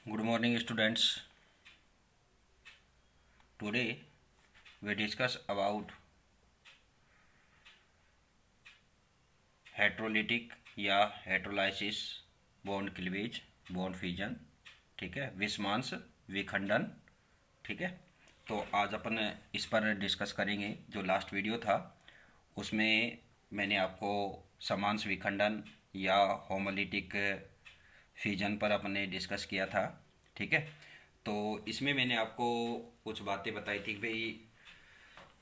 Good morning, students. Today we discuss about heterolytic या हेट्रोलाइसिस, bond cleavage, bond fusion, ठीक है, विषमांश विखंडन, ठीक है। तो आज अपन इस पर डिस्कस करेंगे। जो लास्ट वीडियो था उसमें मैंने आपको समांश विखंडन या होमोलिटिक फ्यूजन पर अपने डिस्कस किया था, ठीक है। तो इसमें मैंने आपको कुछ बातें बताई थी कि भाई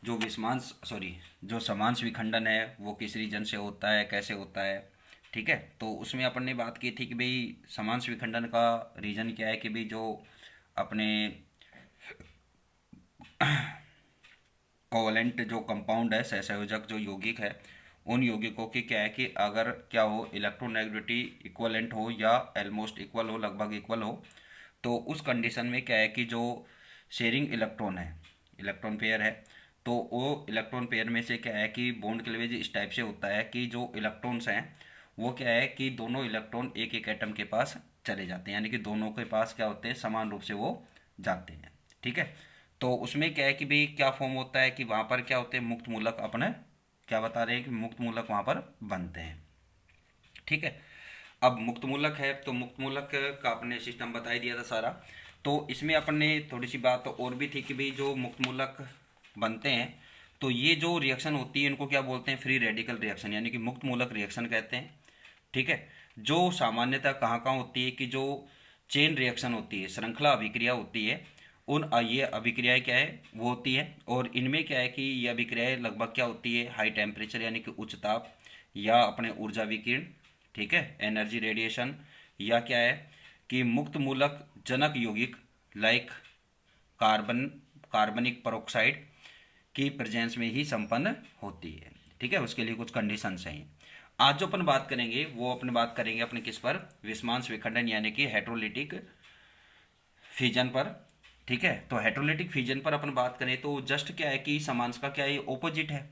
जो विषमांश सॉरी जो समांश विखंडन है वो किस रीजन से होता है, कैसे होता है, ठीक है। तो उसमें अपन ने बात की थी कि भाई समांश विखंडन का रीजन क्या है कि भाई जो अपने कोवलेंट जो कंपाउंड है, सहसंयोजक जो यौगिक है, उन यौगिकों की क्या है कि अगर क्या हो इलेक्ट्रोनेगेटिविटी इक्वलेंट हो या ऑलमोस्ट इक्वल हो, लगभग इक्वल हो, तो उस कंडीशन में क्या है कि जो शेयरिंग इलेक्ट्रॉन है, इलेक्ट्रॉन पेयर है, तो वो इलेक्ट्रॉन पेयर में से क्या है कि बॉन्ड क्लीवेज इस टाइप से होता है कि जो इलेक्ट्रॉन्स हैं वो क्या है कि दोनों इलेक्ट्रॉन एक एक एटम के पास चले जाते हैं, यानी कि दोनों के पास क्या होते हैं, समान रूप से वो जाते हैं, ठीक है। तो उसमें क्या है कि भाई क्या फॉर्म होता है कि वहाँ पर क्या होते हैं, मुक्त मूलक अपने क्या बता रहे हैं कि मुक्त मूलक वहाँ पर बनते हैं, ठीक है। अब मुक्त मूलक है तो मुक्त मूलक का अपने सिस्टम बता ही दिया था सारा। तो इसमें अपन ने थोड़ी सी बात और भी थी कि भाई जो मुक्त मूलक बनते हैं तो ये जो रिएक्शन होती है इनको क्या बोलते हैं, फ्री रेडिकल रिएक्शन, यानी कि मुक्त मूलक रिएक्शन कहते हैं, ठीक है। जो सामान्यतः कहाँ कहाँ होती है कि जो चेन रिएक्शन होती है, श्रृंखला अभिक्रिया होती है, उन ये अभिक्रियाएं क्या है वो होती है, और इनमें क्या है कि ये अभिक्रियाएं लगभग क्या होती है, हाई टेम्परेचर यानी कि उच्च ताप, या अपने ऊर्जा विकिरण, ठीक है, एनर्जी रेडिएशन, या क्या है कि मुक्त मूलक जनक यौगिक लाइक कार्बन कार्बनिक पेरोक्साइड की प्रेजेंस में ही संपन्न होती है, ठीक है। उसके लिए कुछ कंडीशंस हैं। आज जो अपन बात करेंगे वो अपन बात करेंगे अपने किस पर, विषमांश विखंडन यानी कि हेट्रोलिटिक फ्यूजन पर, ठीक है। तो हेट्रोलिटिक फ्यूजन पर अपन बात करें तो जस्ट क्या है कि समांश का क्या है, ओपोजिट है।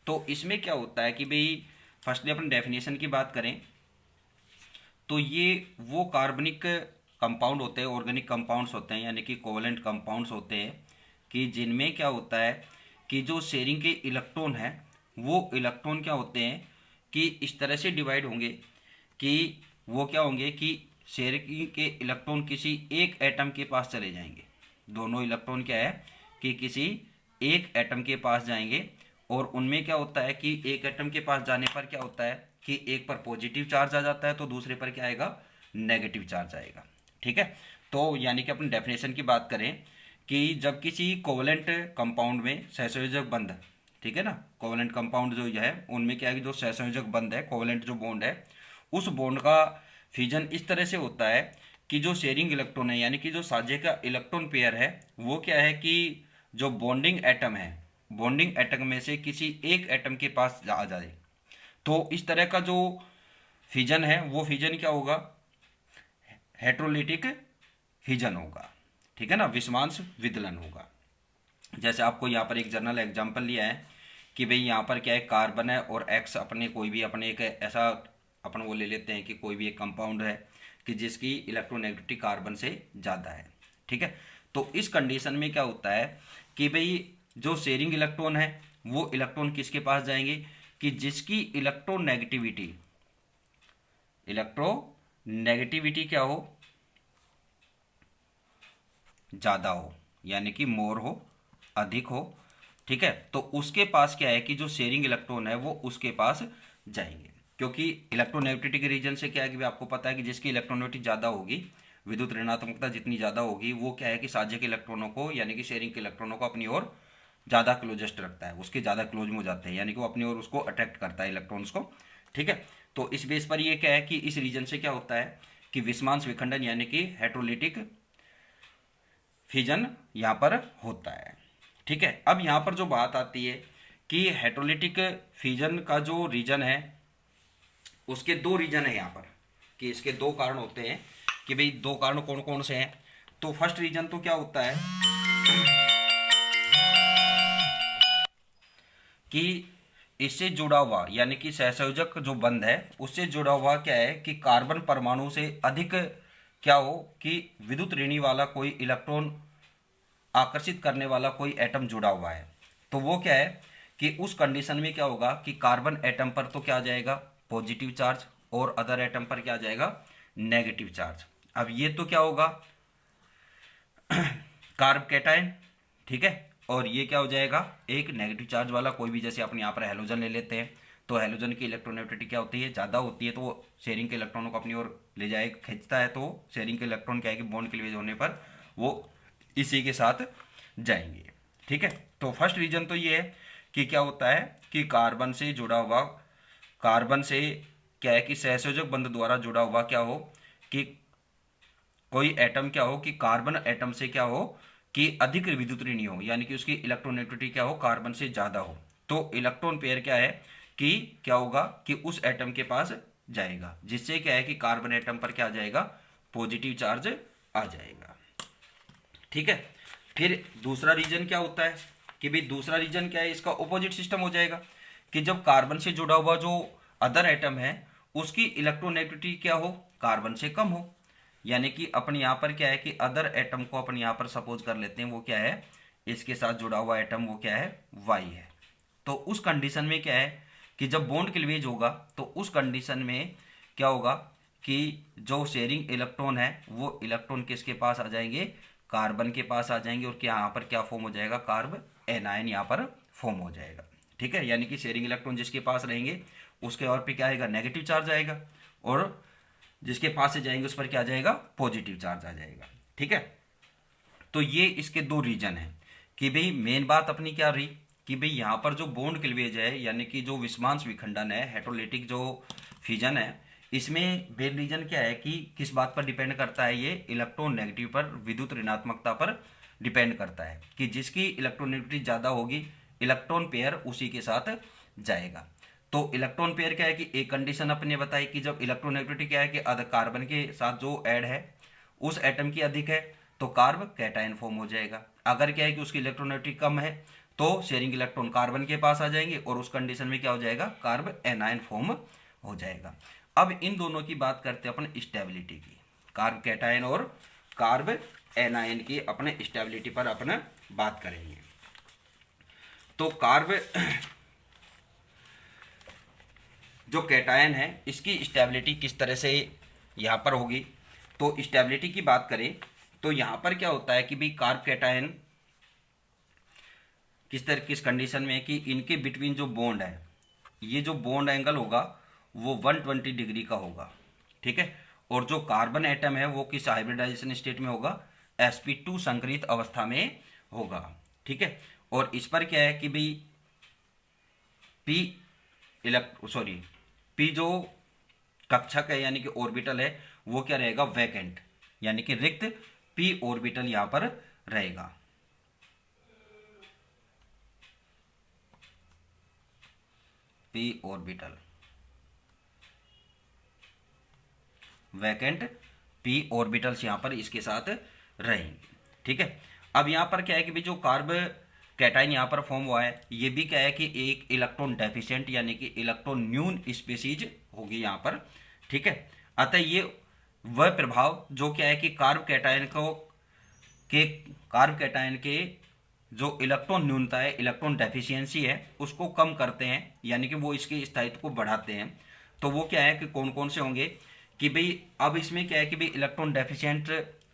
तो इसमें क्या होता है कि भाई फर्स्टली अपन डेफिनेशन की बात करें तो ये वो कार्बनिक कंपाउंड होते हैं, ऑर्गेनिक कंपाउंड्स होते हैं, यानी कि कोवलेंट कंपाउंड्स होते हैं कि जिनमें क्या होता है कि जो शेयरिंग के इलेक्ट्रॉन हैं वो इलेक्ट्रॉन क्या होते हैं कि इस तरह से डिवाइड होंगे कि वो क्या होंगे कि शेयरिंग के इलेक्ट्रॉन किसी एक एटम के पास चले जाएंगे। दोनों इलेक्ट्रॉन क्या है कि किसी एक एटम के पास जाएंगे, और उनमें क्या होता है कि एक एटम के पास जाने पर क्या होता है कि एक पर पॉजिटिव चार्ज आ जाता है तो दूसरे पर क्या आएगा, नेगेटिव चार्ज आएगा, ठीक है। तो यानी कि अपनी डेफिनेशन की बात करें कि जब किसी कोवलेंट कंपाउंड में सहसंयोजक बंध, ठीक है ना, कोवलेंट कंपाउंड जो है उनमें क्या है कि जो सहसंयोजक बंध है, कोवलेंट जो बॉन्ड है, उस बॉन्ड का फ्यूजन इस तरह से होता है कि जो शेयरिंग इलेक्ट्रॉन है यानी कि जो साझे का इलेक्ट्रॉन पेयर है वो क्या है कि जो बॉन्डिंग एटम है, बॉन्डिंग एटम में से किसी एक एटम के पास आ जाए, तो इस तरह का जो फ्यूजन है वो फ्यूजन क्या होगा, हेट्रोलिटिक फ्यूजन होगा, ठीक है ना, विषमांश विदलन होगा। जैसे आपको यहाँ पर एक जनरल एग्जांपल लिया है कि भाई यहाँ पर क्या है, कार्बन है और एक्स, अपने कोई भी अपने एक ऐसा अपन वो ले लेते हैं कि कोई भी एक कंपाउंड है कि जिसकी इलेक्ट्रोनेगेटिविटी कार्बन से ज़्यादा है, ठीक है। तो इस कंडीशन में क्या होता है कि भाई जो शेयरिंग इलेक्ट्रॉन है वो इलेक्ट्रॉन किसके पास जाएंगे कि जिसकी इलेक्ट्रोनेगेटिविटी क्या हो, ज़्यादा हो, यानी कि मोर हो, अधिक हो, ठीक है। तो उसके पास क्या है कि जो शेयरिंग इलेक्ट्रॉन है वो उसके पास जाएंगे, क्योंकि इलेक्ट्रोनेगेटिविटी के रीजन से क्या है कि आपको पता है कि जिसकी इलेक्ट्रोनेगेटिविटी ज़्यादा होगी, विद्युत ऋणात्मकता जितनी ज़्यादा होगी, वो क्या है कि साझे के इलेक्ट्रॉनों को यानी कि शेयरिंग के इलेक्ट्रॉनों को अपनी ओर ज़्यादा क्लोजेस्ट रखता है, उसके ज़्यादा क्लोज में हो जाते हैं, यानी कि वो अपनी ओर उसको अट्रैक्ट करता है इलेक्ट्रॉन्स को, ठीक है। तो इस बेस पर ये क्या है कि इस रीजन से क्या होता है कि विषमांश विखंडन यानी कि हेट्रोलिटिक फिजन यहाँ पर होता है, ठीक है। अब यहाँ पर जो बात आती है कि हेट्रोलिटिक फिजन का जो रीजन है उसके दो रीजन है यहाँ पर, कि इसके दो कारण होते हैं कि भाई दो कारण कौन कौन से हैं। तो फर्स्ट रीजन तो क्या होता है कि इससे जुड़ा हुआ यानी कि सहसंयोजक जो बंध है उससे जुड़ा हुआ क्या है कि कार्बन परमाणु से अधिक क्या हो कि विद्युत ऋणी वाला कोई इलेक्ट्रॉन आकर्षित करने वाला कोई एटम जुड़ा हुआ है, तो वो क्या है कि उस कंडीशन में क्या होगा कि कार्बन एटम पर तो क्या आ जाएगा, पॉजिटिव चार्ज, और अदर एटम पर क्या आ जाएगा, नेगेटिव चार्ज। अब ये तो क्या होगा, कार्ब कैटायन, ठीक है, और ये क्या हो जाएगा, एक नेगेटिव चार्ज वाला कोई भी, जैसे अपन यहाँ पर हेलोजन ले लेते हैं, तो हेलोजन की इलेक्ट्रोनेगेटिविटी क्या होती है, ज़्यादा होती है, तो वो शेयरिंग के इलेक्ट्रॉनों को अपनी ओर ले जाए खींचता है, तो शेयरिंग के इलेक्ट्रॉन क्या है कि बॉन्ड क्लीवेज होने पर वो इसी के साथ जाएंगे। ठीक है, तो फर्स्ट रीजन तो ये है कि क्या होता है कि कार्बन से जुड़ा हुआ, कार्बन से क्या है कि सहसंयोजक बंध द्वारा जुड़ा हुआ क्या हो कि कोई एटम क्या हो कि कार्बन एटम से क्या हो कि अधिक विद्युत ऋणी हो, यानी कि उसकी इलेक्ट्रोनेगेटिविटी क्या हो, कार्बन से ज्यादा हो, तो इलेक्ट्रॉन पेयर क्या है कि क्या होगा कि उस एटम के पास जाएगा, जिससे क्या है कि कार्बन एटम पर क्या आ जाएगा, पॉजिटिव चार्ज आ जाएगा। ठीक है, फिर दूसरा रीजन क्या होता है कि भाई दूसरा रीजन क्या है, इसका ऑपोजिट सिस्टम हो जाएगा कि जब कार्बन से जुड़ा हुआ जो अदर एटम है उसकी इलेक्ट्रोनेगेटिविटी क्या हो, कार्बन से कम हो, यानी कि अपन यहाँ पर क्या है कि अदर एटम को अपन यहाँ पर सपोज कर लेते हैं, वो क्या है, इसके साथ जुड़ा हुआ एटम वो क्या है, वाई है। तो उस कंडीशन में क्या है कि जब बॉन्ड क्लीवेज होगा तो उस कंडीशन में क्या होगा कि जो शेयरिंग इलेक्ट्रॉन है वो इलेक्ट्रॉन किसके पास आ जाएंगे, कार्बन के पास आ जाएंगे, और क्या यहाँ पर क्या फॉर्म हो जाएगा, कार्ब एनायन यहाँ पर फॉर्म हो जाएगा। ठीक है, यानी कि शेयरिंग इलेक्ट्रॉन जिसके पास रहेंगे उसके और पे क्या आएगा, नेगेटिव चार्ज आएगा, और जिसके पास से जाएंगे उस पर क्या आ जाएगा, पॉजिटिव चार्ज आ जाएगा। ठीक है, तो ये इसके दो रीजन है कि भाई मेन बात अपनी क्या रही कि भाई यहाँ पर जो बॉन्ड क्लीवेज है, यानी कि जो विस्मांस विखंडन है, हेटेरोलिटिक जो फिजन है, इसमें मेन रीजन क्या है कि किस बात पर डिपेंड करता है, ये इलेक्ट्रॉन नेगेटिव पर, विद्युत ऋणात्मकता पर डिपेंड करता है कि जिसकी इलेक्ट्रोनेगेटिविटी ज़्यादा होगी इलेक्ट्रॉन पेयर उसी के साथ जाएगा। तो इलेक्ट्रॉन पेयर क्या है कि एक कंडीशन अपने बताई कि जब इलेक्ट्रोनेगेटिविटी क्या है कि कार्बन के साथ जो ऐड है उस एटम की अधिक है तो कार्ब कैटायन फॉर्म हो जाएगा। अगर क्या है कि उसकी इलेक्ट्रोनेगेटिविटी कम है तो शेयरिंग इलेक्ट्रॉन कार्बन के पास आ जाएंगे और उस कंडीशन में क्या हो जाएगा, कार्ब एनायन फॉर्म हो जाएगा। अब इन दोनों की बात करते हैं अपन स्टेबिलिटी की, कार्ब कैटायन और कार्ब एनायन की अपने स्टेबिलिटी पर अपन बात करेंगे। तो कार्ब जो कैटायन है इसकी स्टेबिलिटी किस तरह से यहाँ पर होगी, तो स्टेबिलिटी की बात करें तो यहाँ पर क्या होता है कि भाई कार्ब कैटायन किस कंडीशन में है कि इनके बिटवीन जो बॉन्ड है, ये जो बॉन्ड एंगल होगा वो 120 डिग्री का होगा। ठीक है, और जो कार्बन एटम है वो किस हाइब्रिडाइजेशन स्टेट में होगा, sp2 संकरित अवस्था में होगा। ठीक है, और इस पर क्या है कि भाई पी जो कक्षक है यानी कि ऑर्बिटल है वो क्या रहेगा, वैकेंट, यानी कि रिक्त पी ऑर्बिटल यहां पर रहेगा। P orbital vacant, P orbitals यहां पर इसके साथ रहेंगे। ठीक है, अब यहां पर क्या है कि भाई जो कार्ब कैटायन यहाँ पर फॉर्म हुआ है ये भी क्या है कि एक इलेक्ट्रॉन डेफिशिएंट यानी कि इलेक्ट्रॉन न्यून स्पीसीज होगी यहाँ पर। ठीक है, अतः ये वह प्रभाव जो क्या है कि कार्ब कैटायन के जो इलेक्ट्रॉन न्यूनता है, इलेक्ट्रॉन डेफिशिएंसी है, उसको कम करते हैं, यानी कि वो इसके स्थायित्व को बढ़ाते हैं। तो वो क्या है कि कौन कौन से होंगे कि भाई अब इसमें क्या है कि भाई इलेक्ट्रॉन डेफिशिएंट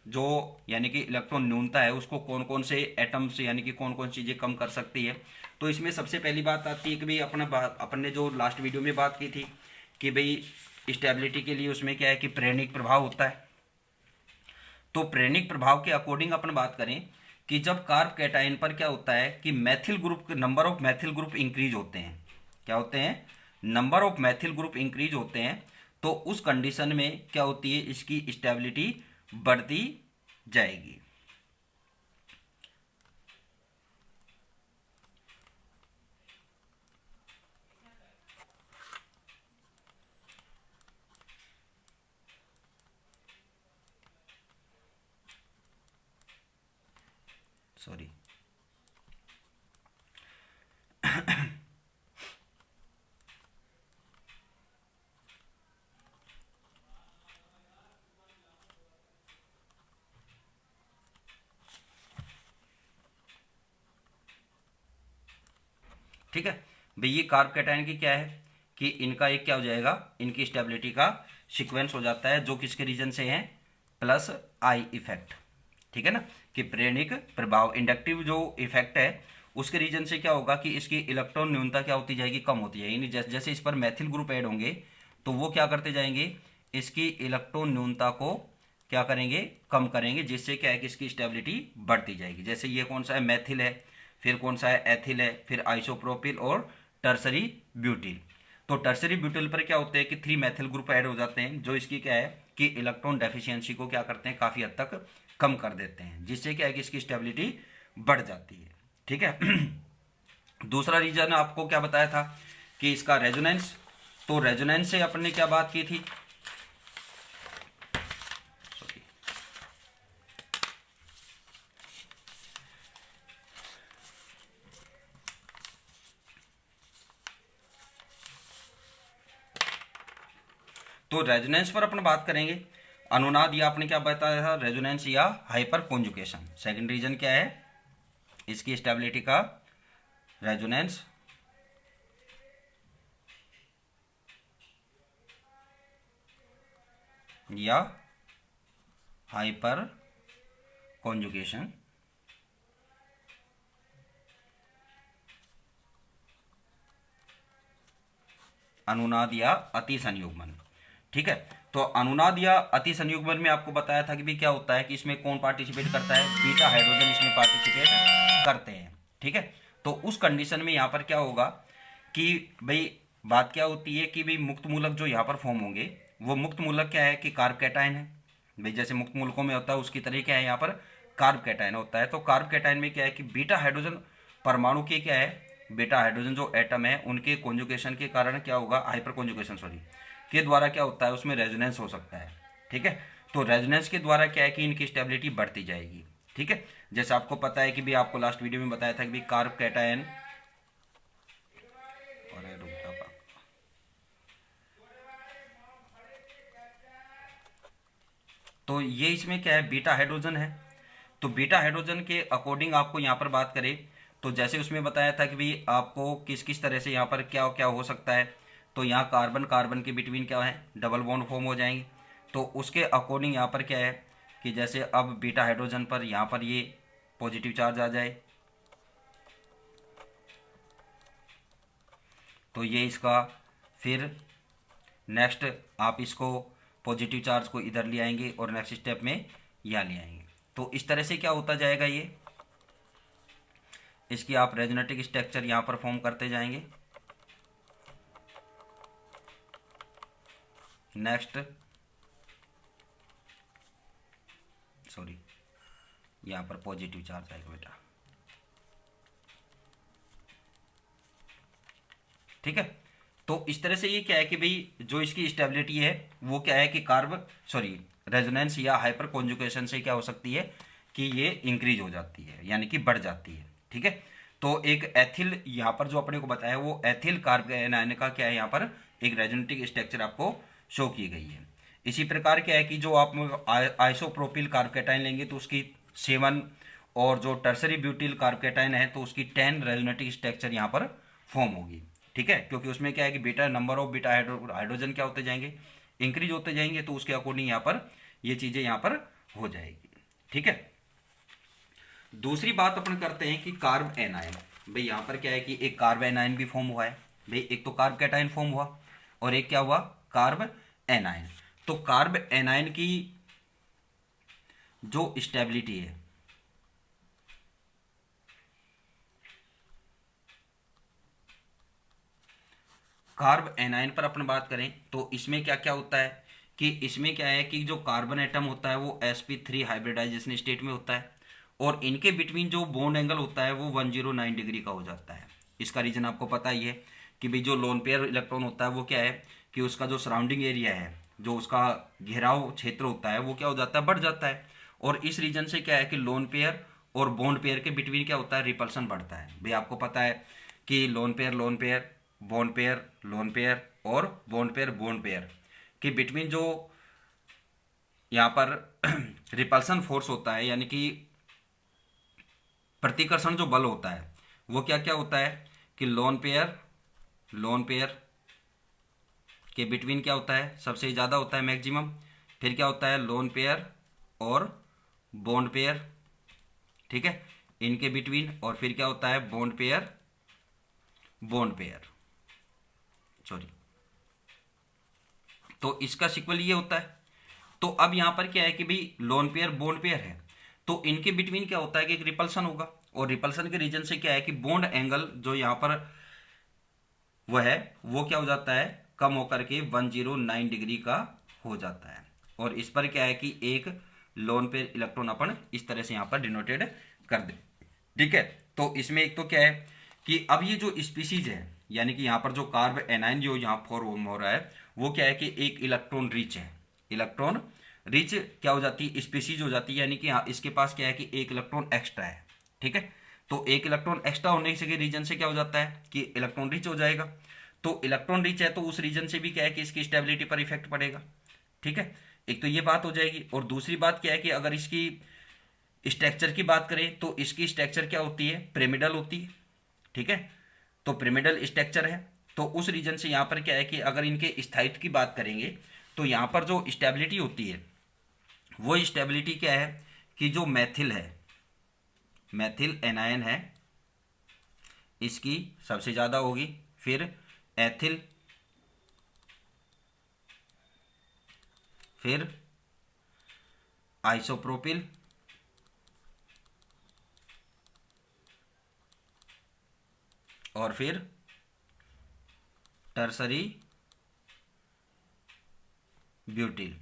जो यानी कि इलेक्ट्रॉन न्यूनता है उसको कौन कौन से एटम्स यानी कि कौन कौन चीज़ें कम कर सकती है। तो इसमें सबसे पहली बात आती है कि भाई अपन ने जो लास्ट वीडियो में बात की थी कि भाई स्टेबिलिटी के लिए उसमें क्या है कि प्रेरणिक प्रभाव होता है। तो प्रेरणिक प्रभाव के अकॉर्डिंग अपन बात करें कि जब कार्ब कैटायन पर क्या होता है कि Maithil group, number of Maithil group increase होते हैं, क्या होते हैं, number of Maithil group increase होते हैं, तो उस कंडीशन में क्या होती है, इसकी स्टेबिलिटी बढ़ती जाएगी। सॉरी, ठीक है भाई, ये कार्ब कैटायन की क्या है कि इनका एक क्या हो जाएगा, इनकी स्टेबिलिटी का सीक्वेंस हो जाता है, जो किसके रीजन से है, प्लस आई इफेक्ट, ठीक है ना, कि प्रेरणिक प्रभाव, इंडक्टिव जो इफेक्ट है उसके रीजन से क्या होगा कि इसकी इलेक्ट्रॉन न्यूनता क्या होती जाएगी, कम होती जाएगी। यानी जैसे जैसे इस पर मैथिल ग्रुप ऐड होंगे तो वो क्या करते जाएंगे, इसकी इलेक्ट्रॉन न्यूनता को क्या करेंगे, कम करेंगे, जिससे क्या है कि इसकी स्टेबिलिटी बढ़ती जाएगी। जैसे ये कौन सा है, मैथिल है, फिर कौन सा है, एथिल है, फिर आइसोप्रोपिल और टर्सरी ब्यूटिल। तो टर्सरी ब्यूटिल पर क्या होते हैं कि 3 मैथिल ग्रुप ऐड हो जाते हैं, जो इसकी क्या है कि इलेक्ट्रॉन डेफिशिएंसी को क्या करते हैं, काफ़ी हद तक कम कर देते हैं, जिससे क्या है कि इसकी स्टेबिलिटी बढ़ जाती है। ठीक है दूसरा रीजन आपको क्या बताया था कि इसका रेजोनेंस, तो रेजोनेंस से अपन ने क्या बात की थी, तो रेजोनेंस पर अपन बात करेंगे। अनुनाद या आपने क्या बताया था, रेजोनेंस या हाइपर कॉन्जुगेशन। सेकंड रीजन क्या है इसकी स्टेबिलिटी का, रेजोनेंस या हाइपर कॉन्जुगेशन। अनुनाद या अति संयुग्मन। ठीक है, तो अनुनाद या अति संयुग्मन में आपको बताया था कि भाई क्या होता है कि इसमें कौन पार्टिसिपेट करता है, बीटा हाइड्रोजन इसमें पार्टिसिपेट करते हैं। ठीक है, तो उस कंडीशन में यहाँ पर क्या होगा कि भाई बात क्या होती है कि भाई मुक्त मूलक जो यहाँ पर फॉर्म होंगे, वो मुक्त मूलक क्या है कि कार्ब कैटायन है। भाई जैसे मुक्त मूलकों में होता है उसकी तरह क्या है यहाँ पर कार्ब कैटायन होता है। तो कार्ब कैटायन में क्या है कि बीटा हाइड्रोजन परमाणु के क्या है, बीटा हाइड्रोजन जो एटम है उनके कॉन्जुगेशन के कारण क्या होगा, हाइपर कॉन्जुगेशन सॉरी के द्वारा क्या होता है, उसमें रेजोनेंस हो सकता है। ठीक है, तो रेजोनेंस के द्वारा क्या है कि इनकी स्टेबिलिटी बढ़ती जाएगी। ठीक है, जैसे आपको पता है कि भी आपको लास्ट वीडियो में बताया था कि भी कार्ब कैटायन, तो ये इसमें क्या है, बीटा हाइड्रोजन है। तो बीटा हाइड्रोजन के अकॉर्डिंग आपको यहाँ पर बात करें तो जैसे उसमें बताया था कि भाई आपको किस किस तरह से यहाँ पर क्या क्या हो सकता है, तो यहाँ कार्बन कार्बन के बिटवीन क्या है, डबल बॉन्ड फॉर्म हो जाएंगे। तो उसके अकॉर्डिंग यहाँ पर क्या है कि जैसे अब बीटा हाइड्रोजन पर यहाँ पर ये पॉजिटिव चार्ज आ जाए, तो ये इसका, फिर नेक्स्ट आप इसको पॉजिटिव चार्ज को इधर ले आएंगे और नेक्स्ट स्टेप में यहाँ ले आएंगे। तो इस तरह से क्या होता जाएगा, ये इसकी आप रेजोनेटिक स्ट्रक्चर यहाँ पर फॉर्म करते जाएंगे। नेक्स्ट सॉरी यहाँ पर पॉजिटिव चार्ज आएगा बेटा। ठीक है, तो इस तरह से ये क्या है कि भाई जो इसकी स्टेबिलिटी है वो क्या है कि कार्ब सॉरी रेजोनेंस या हाइपर कॉन्जुगेशन से क्या हो सकती है कि ये इंक्रीज हो जाती है, यानी कि बढ़ जाती है। ठीक है, तो एक एथिल यहाँ पर जो अपने को बताया वो एथिल कार्ब एनायन का क्या है, यहाँ पर एक रेजोनेटिक स्ट्रक्चर आपको शो की गई है। इसी प्रकार क्या है कि जो आप आइसोप्रोपिल कार्ब कैटायन लेंगे तो उसकी 7, और जो टर्सरी ब्यूटिल कार्ब कैटायन है तो उसकी 10 रेजोनेटिक स्ट्रक्चर यहाँ पर फॉर्म होगी। ठीक है, क्योंकि उसमें क्या है कि beta number of beta hydrogen क्या होते जाएंगे, इंक्रीज होते जाएंगे, तो उसके अकॉर्डिंग यहाँ पर ये चीज़ें यहाँ पर हो जाएगी। ठीक है, दूसरी बात अपन करते हैं कि कार्ब एनायन। भाई यहाँ पर क्या है कि एक कार्ब एनायन भी फॉर्म हुआ है। भाई एक तो कार्ब कैटायन फॉर्म हुआ और एक क्या हुआ, कार्ब एनायन। तो कार्ब एनायन की जो स्टेबिलिटी है, कार्ब एनायन पर अपन बात करें तो इसमें क्या क्या होता है कि इसमें क्या है कि जो कार्बन एटम होता है वो sp3 हाइब्रिडाइजेशन स्टेट में होता है और इनके बिटवीन जो बॉन्ड एंगल होता है वो 109 डिग्री का हो जाता है। इसका रीजन आपको पता ही है कि भाई जो लोन पेयर इलेक्ट्रॉन होता है वो क्या है कि उसका जो सराउंडिंग एरिया है, जो उसका घेराव क्षेत्र होता है वो क्या हो जाता है, बढ़ जाता है। और इस रीजन से क्या है कि लोन पेयर और बॉन्ड पेयर के बिटवीन क्या होता है, रिपल्सन बढ़ता है। भाई आपको पता है कि lone pair bond pair lone pair और बॉन्ड पेयर के बिटवीन जो यहाँ पर रिपल्सन फोर्स होता है, यानी कि प्रतिकर्षण जो बल होता है वो क्या क्या होता है कि लोन पेयर के बिटवीन क्या होता है, सबसे ज़्यादा होता है मैक्सिमम। फिर क्या होता है, लोन पेयर और बॉन्ड पेयर, ठीक है, इनके बिटवीन। और फिर क्या होता है, बॉन्ड पेयर सॉरी। तो इसका सीक्वल ये होता है। तो अब यहां पर क्या है कि भाई लोन पेयर बॉन्ड पेयर है, तो इनके बिटवीन क्या होता है कि एक रिपल्सन होगा, और रिपल्सन के रीजन से क्या है कि बॉन्ड एंगल जो यहां पर वो क्या हो जाता है, कम होकर के 109 डिग्री का हो जाता है। और इस पर क्या है कि एक लोन पेयर इलेक्ट्रॉन अपन इस तरह से यहां पर डिनोटेड कर दे, ठीक है। तो इसमें एक तो क्या है कि अब ये जो स्पीसीज है, यानी कि यहां पर जो कार्ब एनाइन जो यहां फॉर्म हो रहा है, वो क्या है कि एक इलेक्ट्रॉन रिच है। इलेक्ट्रॉन रिच क्या हो जाती है, स्पीसीज हो जाती है, यानी कि इसके पास क्या है कि एक इलेक्ट्रॉन एक्स्ट्रा है, ठीक है। तो एक इलेक्ट्रॉन एक्स्ट्रा होने के रीजन से क्या हो जाता है कि इलेक्ट्रॉन रिच हो जाएगा। तो इलेक्ट्रॉन रिच है तो उस रीजन से भी क्या है कि इसकी स्टेबिलिटी पर इफेक्ट पड़ेगा, ठीक है। एक तो ये बात हो जाएगी। और दूसरी बात क्या है कि अगर इसकी स्ट्रक्चर की बात करें तो इसकी स्ट्रक्चर क्या होती है, पिरामिडल होती है, ठीक है। तो पिरामिडल स्ट्रक्चर है, तो उस रीजन से यहाँ पर क्या है कि अगर इनके स्थायित्व की बात करेंगे तो यहाँ पर जो स्टेबिलिटी होती है वो स्टेबिलिटी क्या है कि जो मैथिल एनायन है इसकी सबसे ज़्यादा होगी, फिर एथिल, फिर आइसोप्रोपिल, और फिर टर्सरी ब्यूटिल।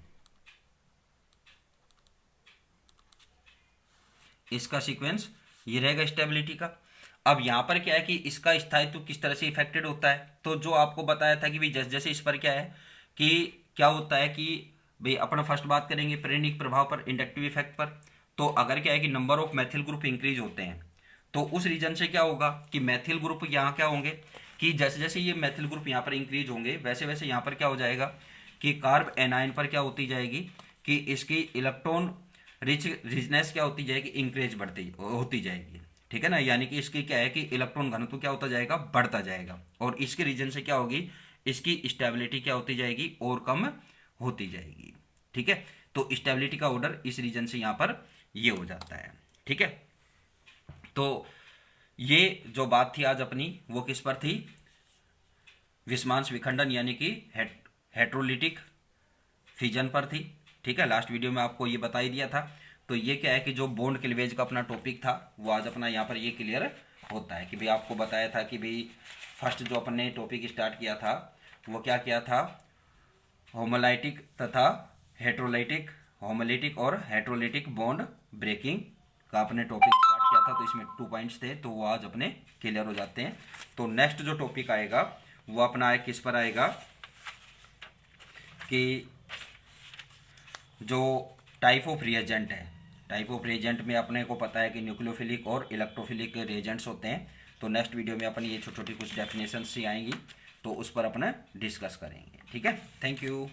इसका सीक्वेंस ये रहेगा स्टेबिलिटी का। अब यहां पर क्या है कि इसका स्थायित्व किस तरह से इफेक्टेड होता है, तो जो आपको बताया था कि भाई जैसे जैसे इस पर क्या है कि क्या होता है कि भाई अपन फर्स्ट बात करेंगे प्रेरणिक प्रभाव पर, इंडक्टिव इफेक्ट पर। तो अगर क्या है कि number of Maithil group increase होते हैं तो उस रीजन से क्या होगा कि मैथिल ग्रुप यहाँ क्या होंगे कि जैसे जैसे ये मैथिल ग्रुप यहाँ पर इंक्रीज होंगे वैसे वैसे यहाँ पर क्या हो जाएगा कि कार्ब एनाइन पर क्या होती जाएगी कि इसकी इलेक्ट्रॉन रिचनेस क्या होती जाएगी, इंक्रीज बढ़ती होती जाएगी, ठीक है ना। यानी कि इसकी क्या है कि इलेक्ट्रॉन घनत्व क्या होता जाएगा, बढ़ता जाएगा। और इसके रीजन से क्या होगी, इसकी स्टेबिलिटी क्या होती जाएगी, और कम होती जाएगी, ठीक है। तो स्टेबिलिटी का ऑर्डर इस रीजन से यहाँ पर ये हो जाता है, ठीक है। तो ये जो बात थी आज अपनी वो किस पर थी, विस्मांस विखंडन यानी कि हेट्रोलिटिक फिजन पर थी, ठीक है। लास्ट वीडियो में आपको ये बता ही दिया था। तो ये क्या है कि जो बॉन्ड क्लीवेज का अपना टॉपिक था वो आज अपना यहाँ पर ये क्लियर होता है कि भाई आपको बताया था कि भाई फर्स्ट जो अपन ने टॉपिक स्टार्ट किया था वो क्या किया था, होमोलाइटिक तथा हेट्रोलाइटिक, होमोलिटिक और हेट्रोलिटिक बॉन्ड ब्रेकिंग का अपने टॉपिक स्टार्ट किया था। तो इसमें 2 पॉइंट्स थे, तो वो आज अपने क्लियर हो जाते हैं। तो नेक्स्ट जो टॉपिक आएगा वो अपना किस पर आएगा कि जो टाइप ऑफ रिएजेंट है, टाइप ऑफ रिएजेंट में अपने को पता है कि न्यूक्लियोफिलिक और इलेक्ट्रोफिलिक रिएजेंट्स होते हैं। तो नेक्स्ट वीडियो में अपन ये छोटी छोटी कुछ डेफिनेशंस सी आएंगी तो उस पर अपना डिस्कस करेंगे, ठीक है। Thank you.